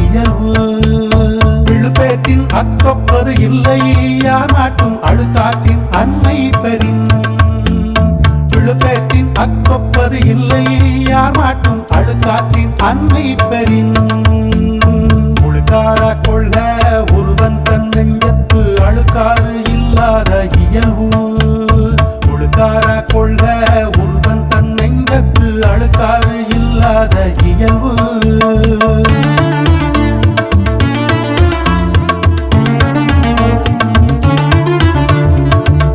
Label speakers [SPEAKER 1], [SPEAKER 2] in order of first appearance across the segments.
[SPEAKER 1] இயல்பு. விழுப்பேற்றின் அக்கொப்பது இல்லை யார் நாட்டும் அழுக்காற்றின் அண்மை பெறின். விழுப்பேற்றின் அக்கொப்பது இல்லை யார் மாட்டும் அழுக்காற்றின் அண்மை பெறின். முழுக்கார கொள்ள ஒருவன் தன் நெஞ்சத்து அழுக்காறு இல்லாத இயல்பு. முழுக்கார கொள்ள ஒருவன் தன் நெஞ்சத்து அழுக்காறு இல்லாத இயல்பு.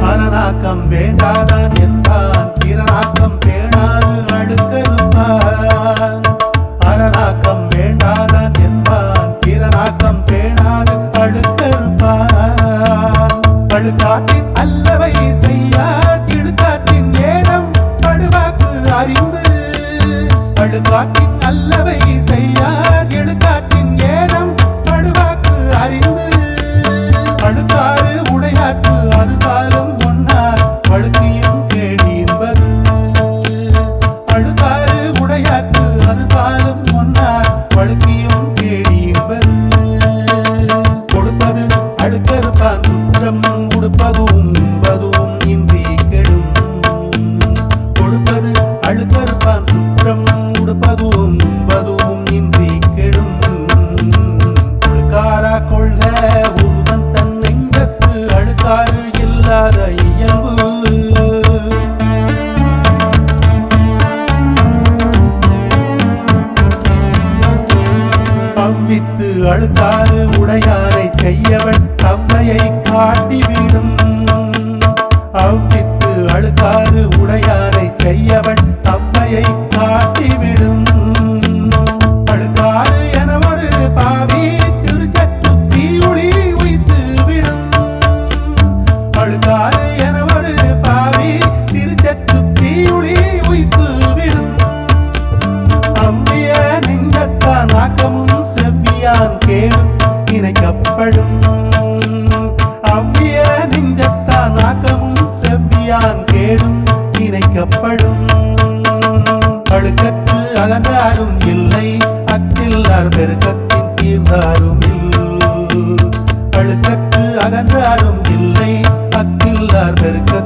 [SPEAKER 1] அரணாக்கம் வேண்டாதான் என்பான் திறனாக்கம் பேணாது அழுக்கறுப்பான். அரணாக்கம் வேண்டாதான் என்பான் திறனாக்கம் பேணாது அழுக்கறுப்பான். அழுக்காற்றின் அல்லவை செய்யா இழுக்காற்றின் நேரம் படுவாக்கு அறிந்து. அழுக்காற்றின் அல்லவை செய்யா இழுக்காற்றின் நேரம் படுவாக்கு அறிந்து. அழுக்காறு உடையாற்று அது சாலும் முன்னார் வழுக்கியும் கேடி என்பது. அழுக்காறு உடையாற்று அது சாலும் முன்னார் வழுக்கியும் கேடி என்பது. கொடுப்பது அழுக்கறுப்பான் குற்றம் உடுப்பதும் உண்பதும் இன்றி கெடும். கொடுப்பது அழுக்கறுப்பான் குற்றம் உடுப்பதும் உண்பதும் இன்றி கெடும். அழுக்காரா கொள்ள ஒருவன் தன் நெஞ்சத்து அழுக்காறு இல்லாத இயல்பு. அவ்வித்து அழுக்காறு உடையாரை செய்யவன் தம்மையை காட்டிவிடும். அவ்வித்து அழுக்காறு உடையாரை செய்யவன் தம்மையை காட்டிவிடும். அழுக்காறு என ஒரு பாவி திருச்சற்று தீயுளி உய்த்து விடும். அழுக்காறு என ஒரு பாவி திருச்சற்று தீயுளி உய்த்து விடும். அவ்விய நெஞ்சத்தான் ஆக்கமும் செவ்வியான் கேடும் இணைக்கப்படும். அவ்விய நெஞ்சத்தான் ஆக்கமும் செவ்வியான் கேடும் இணைக்கப்படும். அழுக்கற்று அகன்றாரும் இல்லை அக்கில்லார் பெருக்கத்தின் தீர்ந்தாரும் இல். அழுக்கற்று அகன்றாரும் இல்லை அக்கில்லார் பெருக்க